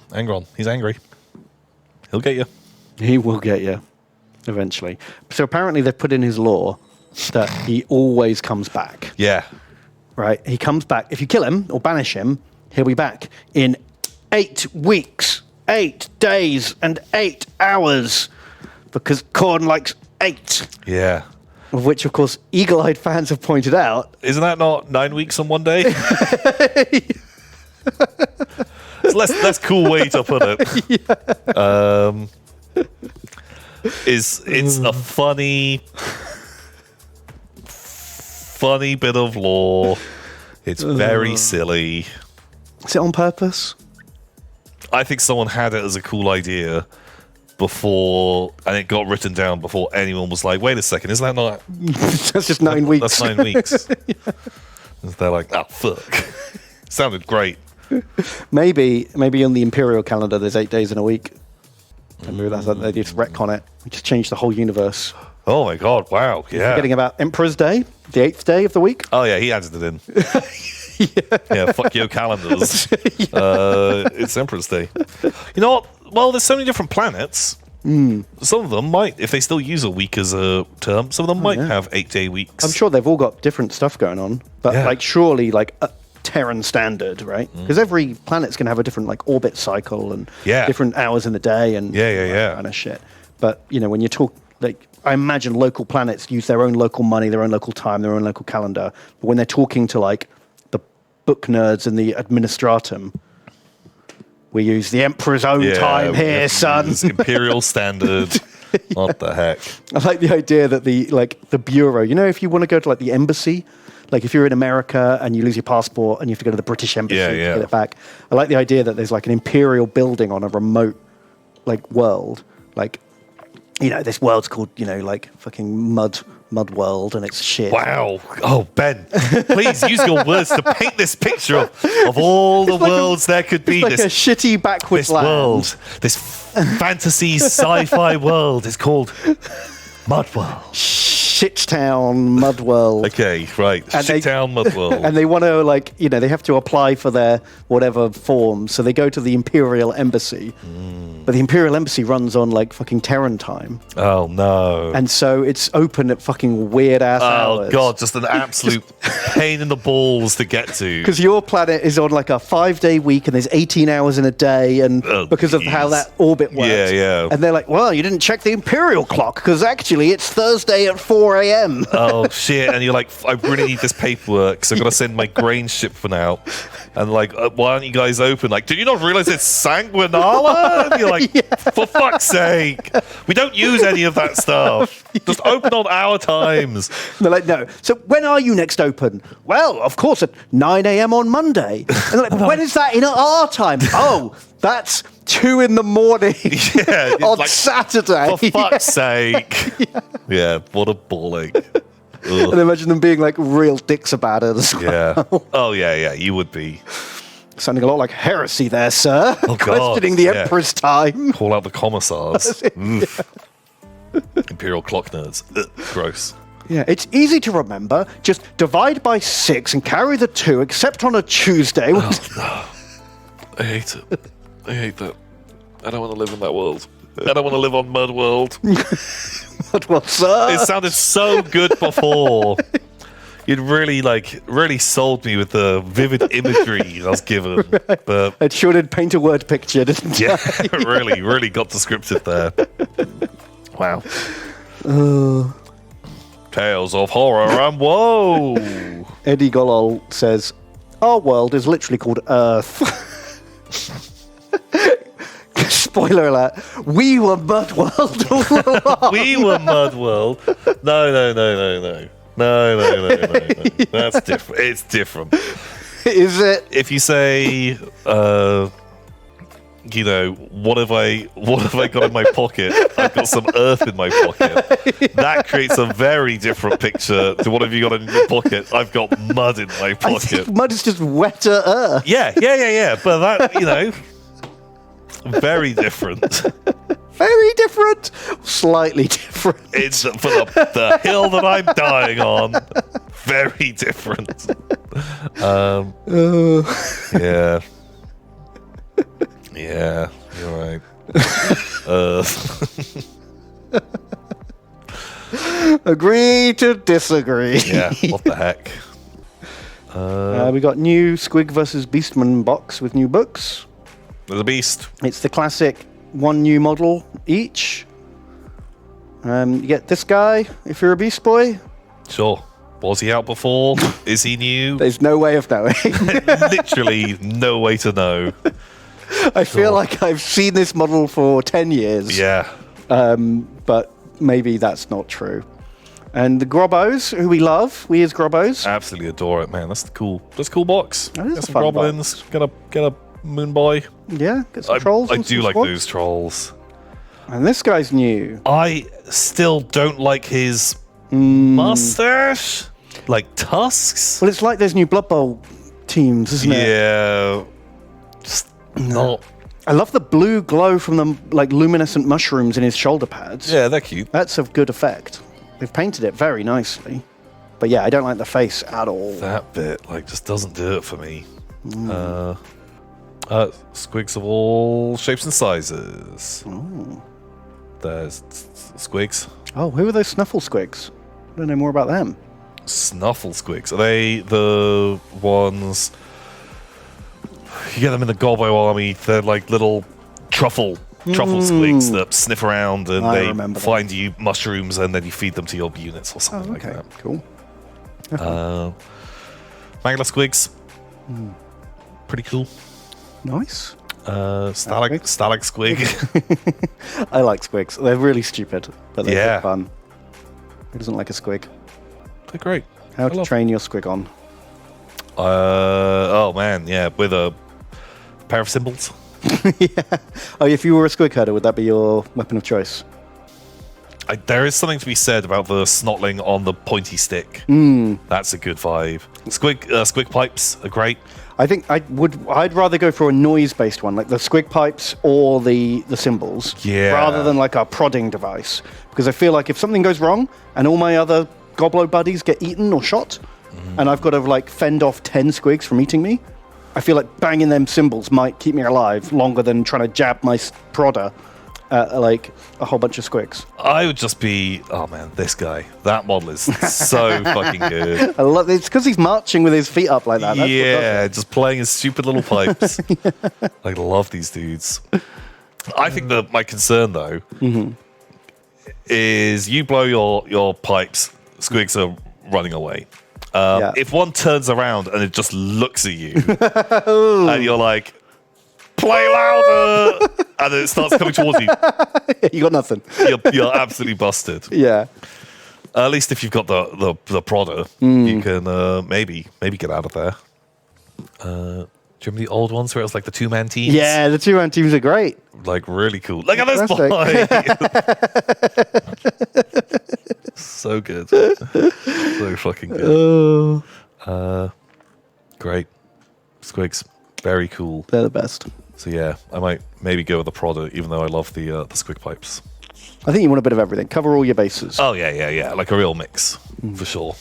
Angron. He's angry. He'll get you. He will get you eventually. So apparently they've put in his law that he always comes back. Yeah. Right? He comes back. If you kill him or banish him, he'll be back in 8 weeks, 8 days, and 8 hours. Because Khorne likes 8. Yeah. Of which, of course, eagle-eyed fans have pointed out. Isn't that not 9 weeks on one day? It's less cool way to put it. Yeah. It's a funny bit of lore. It's very silly. Is it on purpose? I think someone had it as a cool idea before, and it got written down before anyone was like, wait a second, isn't that not... That's just 9 weeks. That's 9 weeks. Yeah. They're like, oh, fuck. Sounded great. Maybe on the Imperial calendar there's 8 days in a week. And maybe that's they just retcon it. We just changed the whole universe. Oh my god, wow. Yeah. Forgetting about Emperor's Day, the 8th day of the week. Oh yeah, he added it in. Yeah, fuck your calendars. It's Emperor's Day. You know what? Well, there's so many different planets. Some of them might, if they still use a week as a term, some of them might have 8-day weeks. I'm sure they've all got different stuff going on. But like surely like a Terran standard, right? Because every planet's going to have a different like orbit cycle and different hours in the day and that kind of shit. But you know, when you talk like, I imagine local planets use their own local money, their own local time, their own local calendar. But when they're talking to like the book nerds and the administratum, we use the Emperor's own time here, son. Imperial standard. What the heck? I like the idea that the bureau, you know, if you want to go to like the embassy, like if you're in America and you lose your passport and you have to go to the British embassy to get it back. I like the idea that there's like an imperial building on a remote like world. Like, you know, this world's called, you know, like fucking mud world, and it's shit. Wow. Oh, Ben, please use your words to paint this picture of all the worlds there could be. It's like a shitty backwards land. World, this fantasy sci-fi world is called Mud World. Shittown Mud World. Okay, right. Shittown Mud World. And they want to, like, you know, they have to apply for their whatever form, so they go to the Imperial Embassy. But the Imperial Embassy runs on, like, fucking Terran time. Oh, no. And so it's open at fucking weird-ass hours. Oh, God, just an absolute pain in the balls to get to. Because your planet is on, like, a 5-day week, and there's 18 hours in a day, and because of how that orbit works. Yeah. And they're like, well, you didn't check the Imperial clock, because actually it's Thursday at 4 a.m. Oh, shit. And you're like, I really need this paperwork, so I've got to send my grain shipment out. And like, why aren't you guys open? Like, did you not realize it's Sanguinala? And you're like, for fuck's sake, we don't use any of that stuff. Just open on our times. And they're like, no. So when are you next open? Well, of course, at 9 a.m. on Monday. And they're like, when is that in our time? Oh, that's 2 in the morning on like, Saturday. For fuck's sake. Yeah, what a balling. And imagine them being like real dicks about it as well. Yeah. Oh, yeah, you would be. Sounding a lot like heresy there, sir. Oh, questioning the Emperor's time. Call out the commissars. Imperial clock nerds. Gross. Yeah, it's easy to remember. Just divide by 6 and carry the 2, except on a Tuesday. Oh, no. I hate it. I hate that. I don't want to live in that world. I don't want to live on Mud World. Mud World, sir. It sounded so good before. You'd really sold me with the vivid imagery I was given. Right. But it sure did paint a word picture, didn't it? Yeah, really got descriptive there. Wow. Tales of horror and woe. Eddie Golol says, our world is literally called Earth. Spoiler alert, we were Mud World all along. We were Mud World. No. That's different. It's different. Is it? If you say, you know, what have I got in my pocket? I've got some earth in my pocket. That creates a very different picture to what have you got in your pocket? I've got mud in my pocket. I think mud is just wetter earth. Yeah. But that, you know, very different. Very different. Slightly different. It's for the hill that I'm dying on. Very different. Yeah. Yeah, you're right. Agree to disagree. Yeah, what the heck? We got new Squig versus Beastman box with new books. There's a beast. It's the classic one new model each. You get this guy if you're a Beast Boy. Sure. Was he out before? Is he new? There's no way of knowing. Literally no way to know. I feel like I've seen this model for 10 years. Yeah. But maybe that's not true. And the Gobbos, who we love, we as Gobbos. Absolutely adore it, man. That's cool. That's a cool box. That is get a some fun Goblins. box. Get a Moon Boy. Yeah, get some trolls. I do like those trolls. And this guy's new. I still don't like his mustache. Like tusks. Well, it's like there's new Blood Bowl teams, isn't it? Yeah. Just not. I love the blue glow from the like luminescent mushrooms in his shoulder pads. Yeah, they're cute. That's a good effect. They've painted it very nicely. But yeah, I don't like the face at all. That bit, like, just doesn't do it for me. Squigs of all shapes and sizes. Ooh. There's Squigs. Oh, who are those Snuffle Squigs? I don't know more about them. Snuffle Squigs. Are they the ones... You get them in the Gobbo army. They're like little truffle squigs that sniff around and they find you mushrooms and then you feed them to your units or something like that. Cool. Mangler Squigs. Pretty cool. Nice. Stalag Squig. I like Squigs. They're really stupid, but they're fun. Who doesn't like a Squig? They're great. How to train your Squig on? Oh man, yeah, with a pair of cymbals. Yeah. Oh, if you were a Squig herder, would that be your weapon of choice? There is something to be said about the snotling on the pointy stick. That's a good vibe. Squig pipes are great. I think I'd rather go for a noise-based one, like the Squig pipes or the cymbals, rather than like a prodding device. Because I feel like if something goes wrong and all my other Gobbo buddies get eaten or shot, and I've got to like fend off 10 Squigs from eating me, I feel like banging them cymbals might keep me alive longer than trying to jab my prodder at like a whole bunch of Squigs. I would just be, oh man, this guy. That model is so fucking good. I love it. It's because he's marching with his feet up like that. That's yeah, just playing his stupid little pipes. I love these dudes. I think that my concern though is you blow your pipes, Squigs are running away. If one turns around and it just looks at you, and you're like, play louder, and then it starts coming towards you. You got nothing. You're absolutely busted. Yeah. At least if you've got the prodder, you can maybe get out of there. Do you remember the old ones where it was like the two-man teams? Yeah, the two-man teams are great. Like really cool. Look at this boy. So good. So fucking good. Great. Squigs. Very cool. They're the best. So yeah, I might maybe go with the prodder, even though I love the Squig pipes. I think you want a bit of everything. Cover all your bases. Oh yeah. Like a real mix, for sure.